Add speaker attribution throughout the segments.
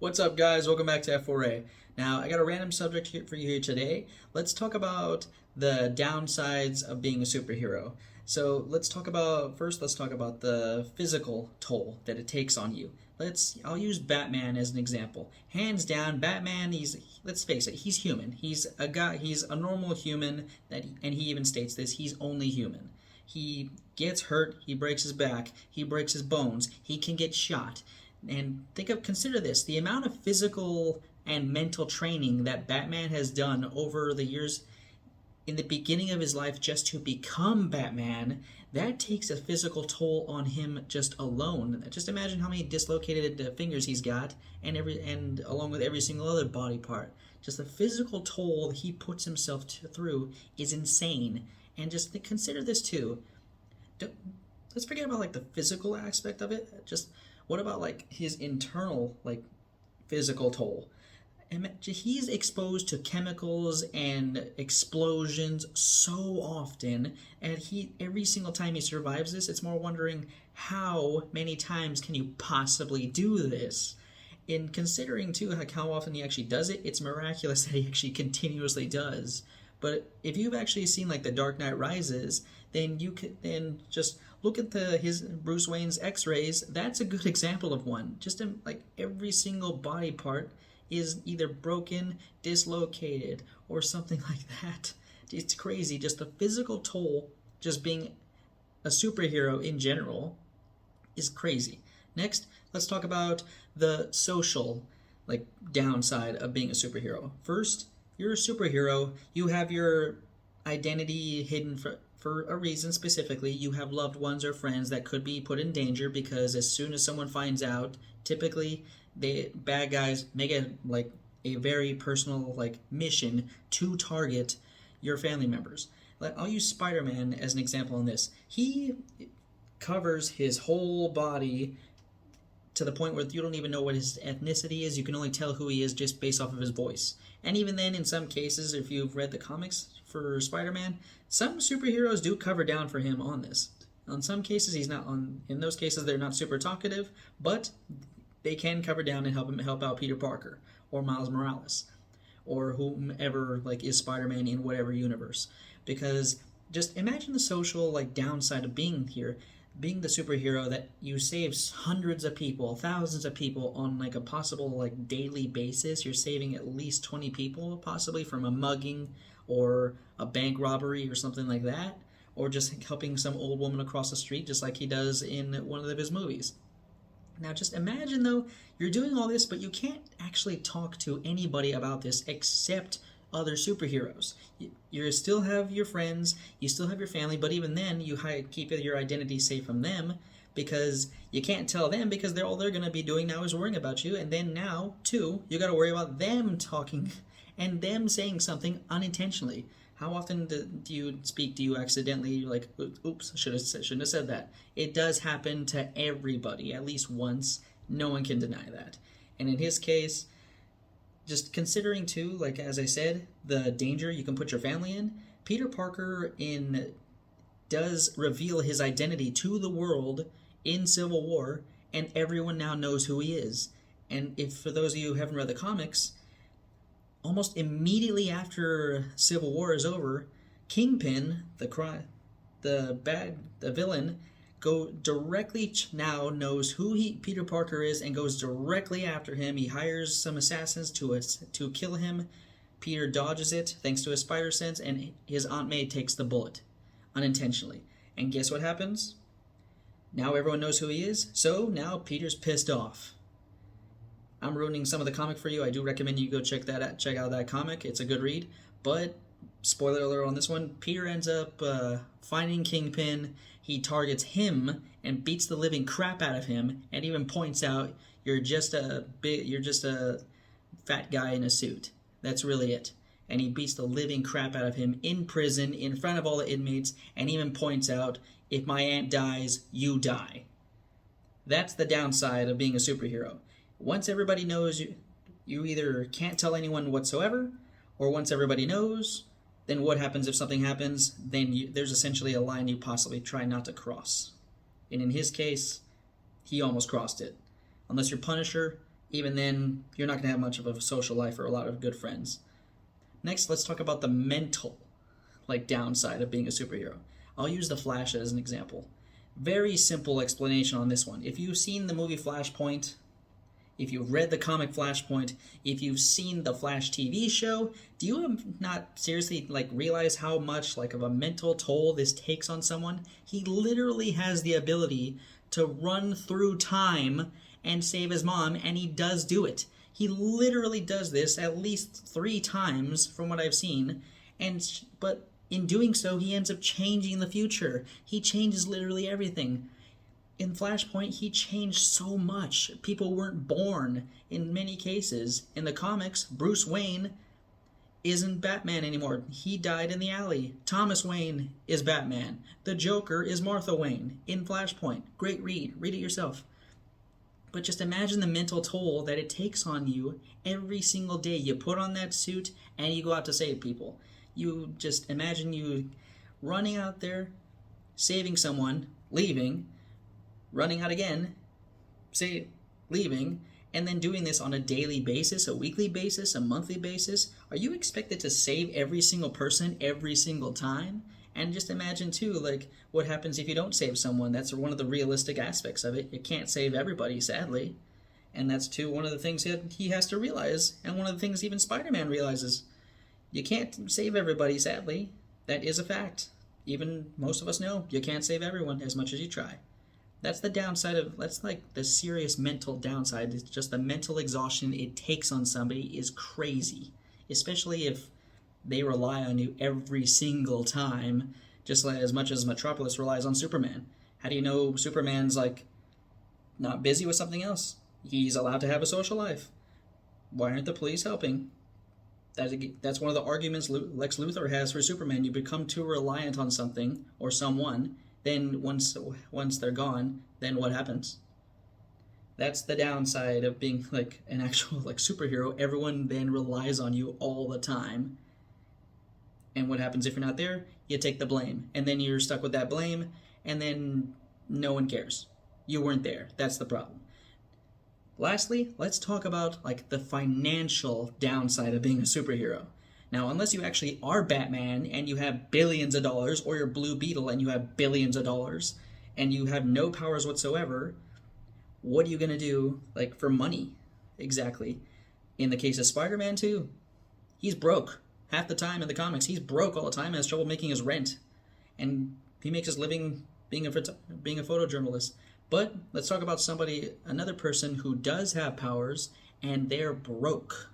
Speaker 1: What's up, guys? Welcome back to F4A. Now, I got a random subject here for you here today. Let's talk about the downsides of being a superhero. So let's talk about the physical toll that it takes on you. I'll use Batman as an example. Hands down, Batman. Let's face it, he's human. He's a guy. He's a normal human. And he even states this. He's only human. He gets hurt. He breaks his back. He breaks his bones. He can get shot. And consider this, the amount of physical and mental training that Batman has done over the years in the beginning of his life just to become Batman, that takes a physical toll on him just alone. Just imagine how many dislocated fingers he's got, and along with every single other body part. Just the physical toll he puts himself through is insane. And just consider this too. Let's forget about the physical aspect of it. Just what about his internal physical toll? He's exposed to chemicals and explosions so often, and every single time he survives this, it's more wondering how many times can you possibly do this? In considering too how often he actually does it, it's miraculous that he actually continuously does. But if you've actually seen The Dark Knight Rises, then you could just look at his Bruce Wayne's X-rays. That's a good example of one. Just every single body part is either broken, dislocated, or something like that. It's crazy. Just the physical toll, just being a superhero in general, is crazy. Next, let's talk about the social downside of being a superhero. First, you're a superhero. You have your identity hidden for a reason specifically. You have loved ones or friends that could be put in danger because as soon as someone finds out, typically the bad guys make it a very personal mission to target your family members. I'll use Spider-Man as an example on this. He covers his whole body to the point where you don't even know what his ethnicity is. You can only tell who he is just based off of his voice. And even then, in some cases, if you've read the comics for Spider-Man, some superheroes do cover down for him on this. On some cases, he's not on. In those cases, they're not super talkative, but they can cover down and help out Peter Parker or Miles Morales or whomever is Spider-Man in whatever universe. Because just imagine the social downside of being here. Being the superhero that you save hundreds of people, thousands of people on a possible daily basis. You're saving at least 20 people possibly from a mugging or a bank robbery or something like that, or just helping some old woman across the street just like he does in one of his movies. Now just imagine though, you're doing all this but you can't actually talk to anybody about this except other superheroes. You still have your friends, you still have your family, but even then you keep your identity safe from them because you can't tell them because all they're going to be doing now is worrying about you. And then now, too, you got to worry about them talking and them saying something unintentionally. How often do you accidentally oops, shouldn't have said that. It does happen to everybody at least once. No one can deny that. And in his case, just considering too, as I said, the danger you can put your family in, Peter Parker does reveal his identity to the world in Civil War, and everyone now knows who he is. And if for those of you who haven't read the comics, almost immediately after Civil War is over, Kingpin, the villain, now knows who Peter Parker is and goes directly after him. He hires some assassins to kill him. Peter dodges it thanks to his spider sense, and his Aunt May takes the bullet unintentionally. And guess what happens? Now everyone knows who he is, so now Peter's pissed off. I'm ruining some of the comic for you. I do recommend you go check out that comic. It's a good read. But spoiler alert on this one, Peter ends up finding Kingpin. He targets him and beats the living crap out of him, and even points out, you're just a fat guy in a suit. That's really it. And he beats the living crap out of him in prison in front of all the inmates, and even points out, if my aunt dies, you die. That's the downside of being a superhero. Once everybody knows you either can't tell anyone whatsoever, or once everybody knows, then what happens if something happens? Then there's essentially a line you possibly try not to cross. And in his case, he almost crossed it. Unless you're Punisher, Even then, you're not going to have much of a social life or a lot of good friends. Next, let's talk about the mental downside of being a superhero. I'll use the Flash as an example. Very simple explanation on this one. If you've seen the movie Flashpoint, if you've read the comic Flashpoint, if you've seen the Flash TV show, do you not seriously realize how much of a mental toll this takes on someone? He literally has the ability to run through time and save his mom, and he does do it. He literally does this at least 3 times from what I've seen, but in doing so, he ends up changing the future. He changes literally everything. In Flashpoint, he changed so much. People weren't born in many cases. In the comics, Bruce Wayne isn't Batman anymore. He died in the alley. Thomas Wayne is Batman. The Joker is Martha Wayne in Flashpoint. Great read. Read it yourself. But just imagine the mental toll that it takes on you every single day. You put on that suit and you go out to save people. You just imagine you running out there, saving someone, leaving, running out again, leaving, and then doing this on a daily basis, a weekly basis, a monthly basis. Are you expected to save every single person every single time? And just imagine too, what happens if you don't save someone. That's one of the realistic aspects of it. You can't save everybody, sadly. And that's too one of the things that he has to realize, and one of the things even Spider-Man realizes. You can't save everybody, sadly. That is a fact. Even most of us know you can't save everyone as much as you try. That's the downside that's the serious mental downside. It's just the mental exhaustion it takes on somebody is crazy. Especially if they rely on you every single time, just as much as Metropolis relies on Superman. How do you know Superman's not busy with something else? He's allowed to have a social life. Why aren't the police helping? That's one of the arguments Lex Luthor has for Superman. You become too reliant on something or someone, then once they're gone, then what happens? That's the downside of being an actual superhero. Everyone then relies on you all the time. And what happens if you're not there? You take the blame. And then you're stuck with that blame, and then no one cares. You weren't there. That's the problem. Lastly, let's talk about the financial downside of being a superhero. Now, unless you actually are Batman and you have billions of dollars, or you're Blue Beetle and you have billions of dollars, and you have no powers whatsoever, what are you going to do for money? Exactly. In the case of Spider-Man too, he's broke. Half the time in the comics, he's broke all the time and has trouble making his rent. And he makes his living being a photojournalist. But let's talk about another person who does have powers, and they're broke.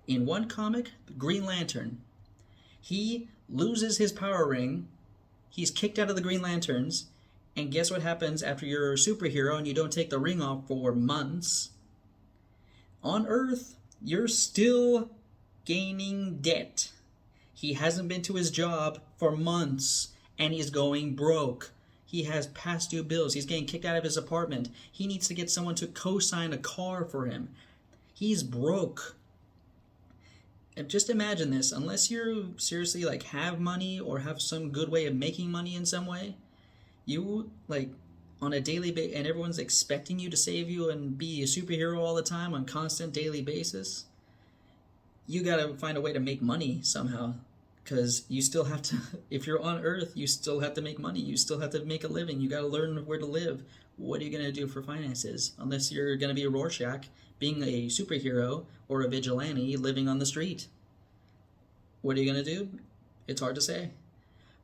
Speaker 1: In one comic, Green Lantern, he loses his power ring, he's kicked out of the Green Lanterns, and guess what happens after you're a superhero and you don't take the ring off for months? On Earth, you're still gaining debt. He hasn't been to his job for months, and he's going broke. He has past due bills. He's getting kicked out of his apartment. He needs to get someone to co-sign a car for him. He's broke. And just imagine this. Unless you seriously have money or have some good way of making money in some way, you on a daily basis, and everyone's expecting you to save you and be a superhero all the time on constant daily basis, you gotta find a way to make money somehow. Because you still have to, if you're on Earth, you still have to make money. You still have to make a living. You got to learn where to live. What are you going to do for finances? Unless you're going to be a Rorschach, being a superhero, or a vigilante living on the street. What are you going to do? It's hard to say.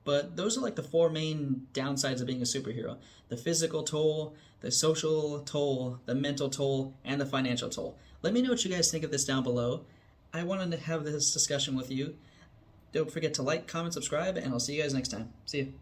Speaker 1: But those are the 4 main downsides of being a superhero. The physical toll, the social toll, the mental toll, and the financial toll. Let me know what you guys think of this down below. I wanted to have this discussion with you. Don't forget to comment, subscribe, and I'll see you guys next time. See you.